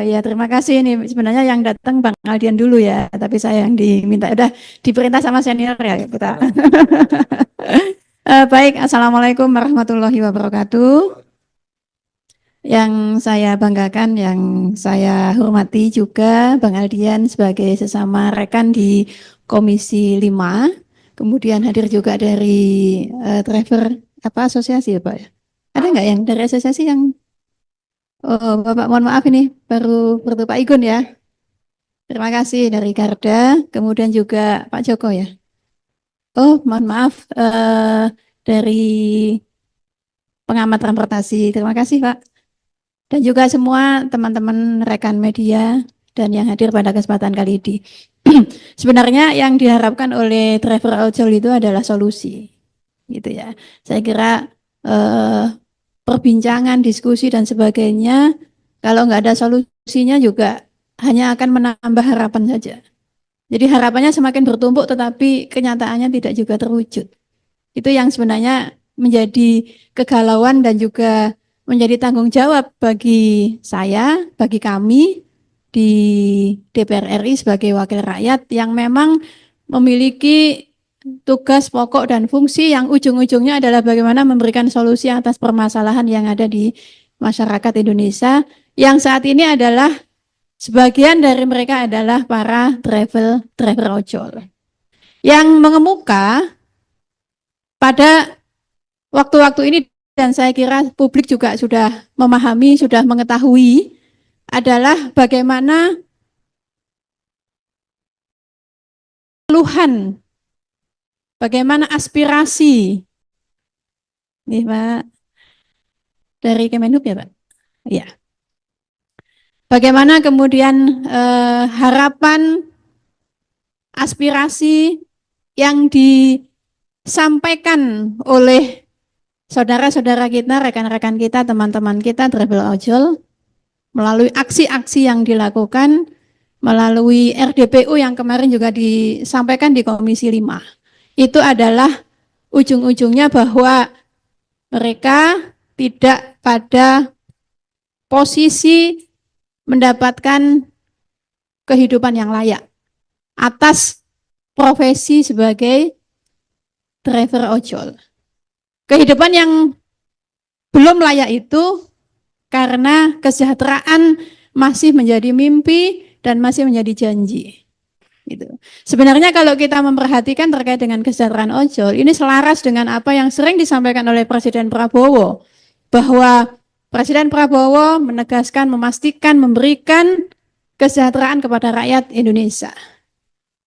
Ya terima kasih ini sebenarnya yang datang Bang Aldian dulu ya, tapi saya yang diminta udah diperintah sama senior ya kita. Baik, Assalamualaikum warahmatullahi wabarakatuh. Yang saya banggakan, yang saya hormati juga Bang Aldian sebagai sesama rekan di Komisi 5, kemudian hadir juga dari driver apa asosiasi ya Pak ya? Ada nggak yang dari asosiasi yang Bapak mohon maaf ini baru Pak Igun ya. Terima kasih dari Garda, kemudian juga Pak Joko ya. Oh, mohon maaf dari pengamat transportasi. Terima kasih Pak. Dan juga semua teman-teman rekan media dan yang hadir pada kesempatan kali ini. Sebenarnya yang diharapkan oleh driver ojol itu adalah solusi, gitu ya. Saya kira perbincangan, diskusi dan sebagainya, kalau nggak ada solusinya juga hanya akan menambah harapan saja. Jadi harapannya semakin bertumpuk tetapi kenyataannya tidak juga terwujud. Itu yang sebenarnya menjadi kegalauan dan juga menjadi tanggung jawab bagi saya, bagi kami di DPR RI sebagai wakil rakyat yang memang memiliki tugas pokok dan fungsi yang ujung-ujungnya adalah bagaimana memberikan solusi atas permasalahan yang ada di masyarakat Indonesia yang saat ini adalah sebagian dari mereka adalah para driver ojol yang mengemuka pada waktu-waktu ini, dan saya kira publik juga sudah memahami, sudah mengetahui adalah bagaimana keluhan, bagaimana aspirasi, nih Pak, dari Kemenhub ya Pak, ya. Bagaimana kemudian harapan, aspirasi yang disampaikan oleh saudara-saudara kita, rekan-rekan kita, teman-teman kita, travel ojol, melalui aksi-aksi yang dilakukan, melalui RDPU yang kemarin juga disampaikan di Komisi 5. Itu adalah ujung-ujungnya bahwa mereka tidak pada posisi mendapatkan kehidupan yang layak atas profesi sebagai driver ojol. Kehidupan yang belum layak itu karena kesejahteraan masih menjadi mimpi dan masih menjadi janji. Gitu. Sebenarnya kalau kita memperhatikan terkait dengan kesejahteraan ojol, ini selaras dengan apa yang sering disampaikan oleh Presiden Prabowo, bahwa Presiden Prabowo menegaskan, memastikan, memberikan kesejahteraan kepada rakyat Indonesia.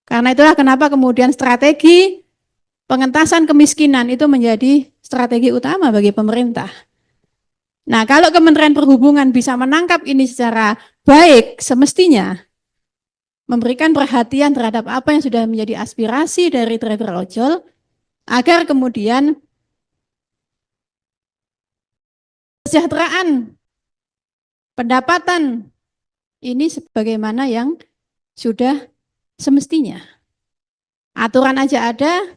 Karena itulah kenapa kemudian strategi pengentasan kemiskinan itu menjadi strategi utama bagi pemerintah. Nah, kalau Kementerian Perhubungan bisa menangkap ini secara baik, semestinya memberikan perhatian terhadap apa yang sudah menjadi aspirasi dari driver ojol, agar kemudian kesejahteraan, pendapatan ini sebagaimana yang sudah semestinya. Aturan aja ada,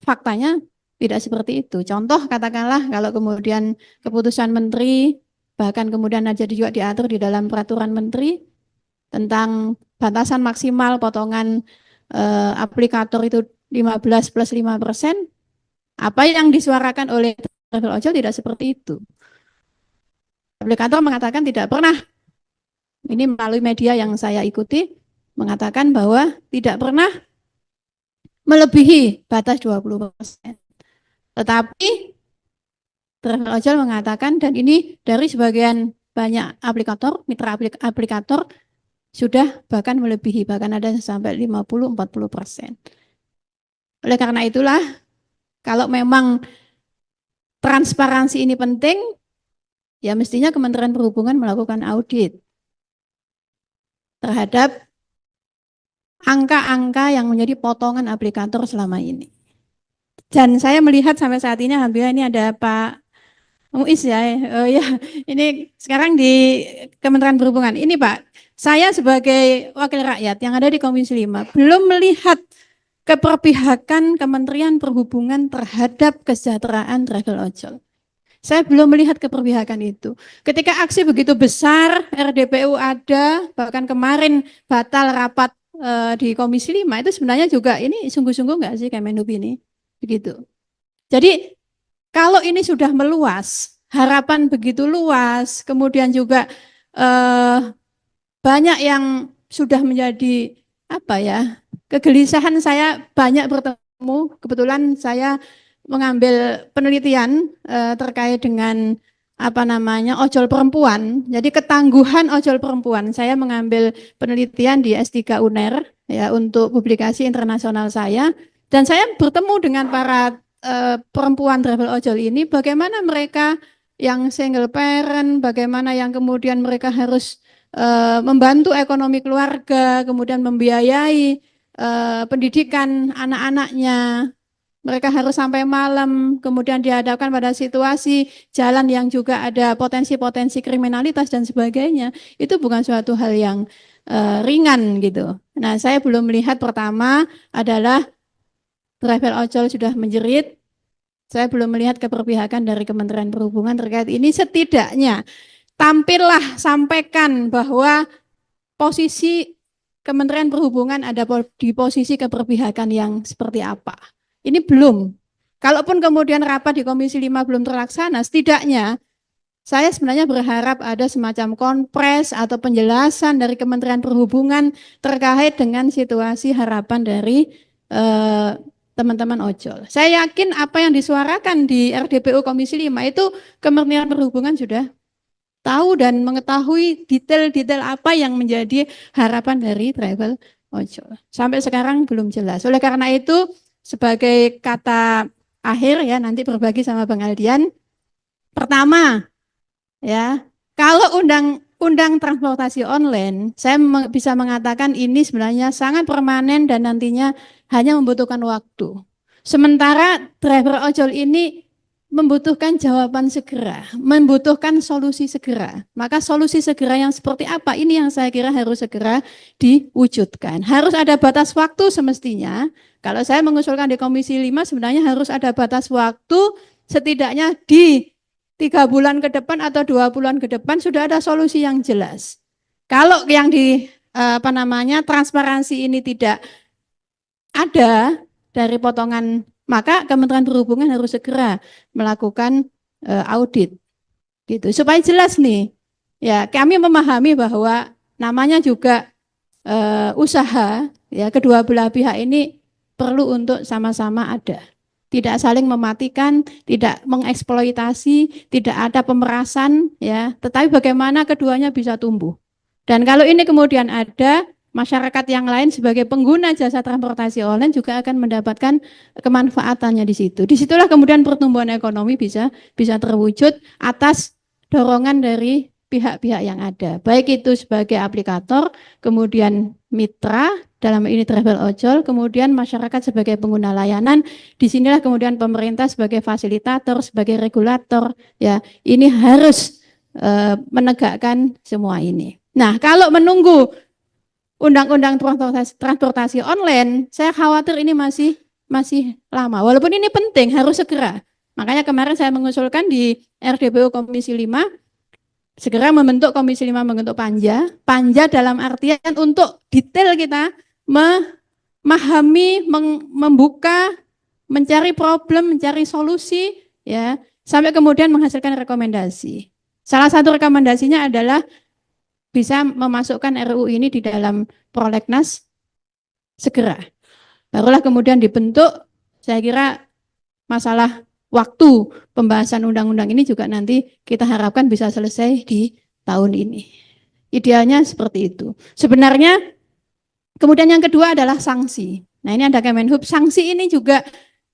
faktanya tidak seperti itu. Contoh katakanlah kalau kemudian keputusan menteri, bahkan kemudian aja juga diatur di dalam peraturan menteri tentang batasan maksimal potongan aplikator itu 15 plus 5%, apa yang disuarakan oleh travel ojol tidak seperti itu. Aplikator mengatakan tidak pernah, ini melalui media yang saya ikuti, mengatakan bahwa tidak pernah melebihi batas 20%. Tetapi travel ojol mengatakan, dan ini dari sebagian banyak aplikator, mitra aplikator, sudah bahkan melebihi, bahkan ada sampai 50-40%. Oleh karena itulah, kalau memang transparansi ini penting, ya mestinya Kementerian Perhubungan melakukan audit terhadap angka-angka yang menjadi potongan aplikator selama ini. Dan saya melihat sampai saat ini, alhamdulillah ini ada Pak Muiz ya, ya ini sekarang di Kementerian Perhubungan. Ini Pak, saya sebagai wakil rakyat yang ada di Komisi 5 belum melihat keperpihakan Kementerian Perhubungan terhadap kesejahteraan travel ojol. Saya belum melihat keberpihakan itu. Ketika aksi begitu besar, RDPU ada, bahkan kemarin batal rapat di Komisi 5, itu sebenarnya juga ini sungguh-sungguh nggak sih Kemenhub ini? Begitu. Jadi kalau ini sudah meluas, harapan begitu luas, kemudian juga eh, banyak yang sudah menjadi apa ya, kegelisahan. Saya banyak bertemu, kebetulan saya mengambil penelitian terkait dengan apa namanya ojol perempuan. Jadi ketangguhan ojol perempuan. Saya mengambil penelitian di S3 UNER ya untuk publikasi internasional saya, dan saya bertemu dengan para perempuan travel ojol ini, bagaimana mereka yang single parent, bagaimana yang kemudian mereka harus membantu ekonomi keluarga, kemudian membiayai pendidikan anak-anaknya. Mereka harus sampai malam, kemudian dihadapkan pada situasi jalan yang juga ada potensi-potensi kriminalitas dan sebagainya. Itu bukan suatu hal yang ringan gitu. Nah, saya belum melihat, pertama adalah travel ojol sudah menjerit. Saya belum melihat keberpihakan dari Kementerian Perhubungan terkait ini. Setidaknya tampillah, sampaikan bahwa posisi Kementerian Perhubungan ada di posisi keberpihakan yang seperti apa. Ini belum. Kalaupun kemudian rapat di Komisi 5 belum terlaksana, setidaknya saya sebenarnya berharap ada semacam konpres atau penjelasan dari Kementerian Perhubungan terkait dengan situasi harapan dari teman-teman ojol. Saya yakin apa yang disuarakan di RDPU Komisi 5 itu Kementerian Perhubungan sudah tahu dan mengetahui detail-detail apa yang menjadi harapan dari travel ojol. Sampai sekarang belum jelas. Oleh karena itu, sebagai kata akhir ya, nanti berbagi sama Bang Aldian. Pertama, ya, kalau undang transportasi online, saya bisa mengatakan ini sebenarnya sangat permanen dan nantinya hanya membutuhkan waktu. Sementara driver ojol ini membutuhkan jawaban segera, membutuhkan solusi segera. Maka solusi segera yang seperti apa? Ini yang saya kira harus segera diwujudkan. Harus ada batas waktu semestinya. Kalau saya mengusulkan di Komisi 5 sebenarnya harus ada batas waktu, setidaknya di 3 bulan ke depan atau 2 bulan ke depan sudah ada solusi yang jelas. Kalau yang di transparansi ini tidak ada dari potongan, maka Kementerian Perhubungan harus segera melakukan audit gitu supaya jelas nih. Ya, kami memahami bahwa namanya juga usaha, ya, kedua belah pihak ini perlu untuk sama-sama ada. Tidak saling mematikan, tidak mengeksploitasi, tidak ada pemerasan, ya, tetapi bagaimana keduanya bisa tumbuh. Dan kalau ini kemudian ada, masyarakat yang lain sebagai pengguna jasa transportasi online juga akan mendapatkan kemanfaatannya di situ. Disitulah kemudian pertumbuhan ekonomi bisa terwujud atas dorongan dari pihak-pihak yang ada. Baik itu sebagai aplikator, kemudian mitra, dalam ini travel ojol, kemudian masyarakat sebagai pengguna layanan. Disinilah kemudian pemerintah sebagai fasilitator, sebagai regulator. Ya, ini harus menegakkan semua ini. Nah, kalau menunggu undang-undang transportasi online, saya khawatir ini masih lama. Walaupun ini penting, harus segera. Makanya kemarin saya mengusulkan di RDPU Komisi 5, segera membentuk Komisi 5, membentuk panja. Panja dalam artian untuk detail kita memahami, membuka, mencari problem, mencari solusi, ya, sampai kemudian menghasilkan rekomendasi. Salah satu rekomendasinya adalah bisa memasukkan RUU ini di dalam prolegnas segera. Barulah kemudian dibentuk, saya kira masalah waktu pembahasan undang-undang ini juga nanti kita harapkan bisa selesai di tahun ini. Idealnya seperti itu. Sebenarnya kemudian yang kedua adalah sanksi. Nah, ini ada Kemenhub. Sanksi ini juga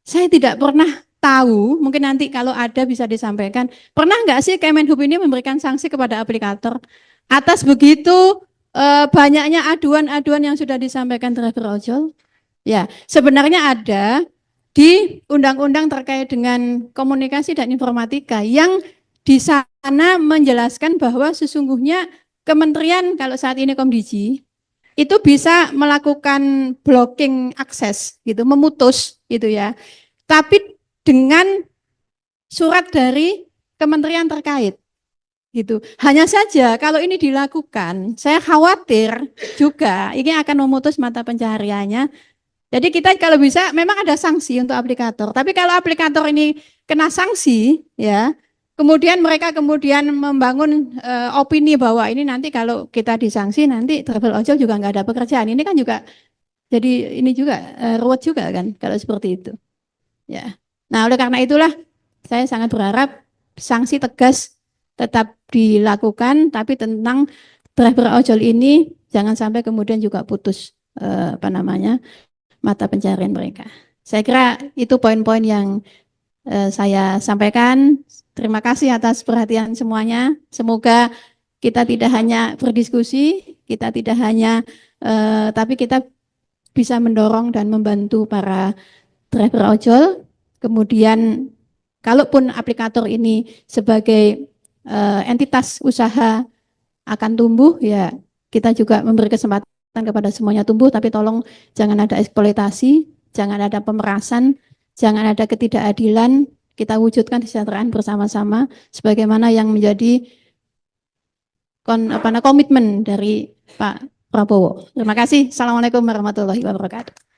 saya tidak pernah tahu, mungkin nanti kalau ada bisa disampaikan. Pernah nggak sih Kemenhub ini memberikan sanksi kepada aplikator atas begitu banyaknya aduan-aduan yang sudah disampaikan driver ojol? Ya, sebenarnya ada di undang-undang terkait dengan komunikasi dan informatika yang di sana menjelaskan bahwa sesungguhnya kementerian, kalau saat ini Komdiji, itu bisa melakukan blocking akses gitu, memutus gitu ya. Tapi dengan surat dari kementerian terkait. Gitu. Hanya saja kalau ini dilakukan, saya khawatir juga ini akan memutus mata pencahariannya. Jadi kita kalau bisa memang ada sanksi untuk aplikator. Tapi kalau aplikator ini kena sanksi, ya, kemudian mereka kemudian membangun opini bahwa ini nanti kalau kita disanksi nanti travel ojol juga nggak ada pekerjaan. Ini kan juga jadi ini juga ruwet juga kan kalau seperti itu. Ya. Nah, oleh karena itulah saya sangat berharap sanksi tegas tetap dilakukan, tapi tentang driver ojol ini jangan sampai kemudian juga putus mata pencarian mereka. Saya kira itu poin-poin yang saya sampaikan. Terima kasih atas perhatian semuanya. Semoga kita tidak hanya berdiskusi, kita tidak hanya, tapi kita bisa mendorong dan membantu para driver ojol. Kemudian kalaupun aplikator ini sebagai entitas usaha akan tumbuh, ya kita juga memberi kesempatan kepada semuanya tumbuh, tapi tolong jangan ada eksploitasi, jangan ada pemerasan, jangan ada ketidakadilan, kita wujudkan kesejahteraan bersama-sama sebagaimana yang menjadi komitmen dari Pak Prabowo. Terima kasih. Assalamualaikum warahmatullahi wabarakatuh.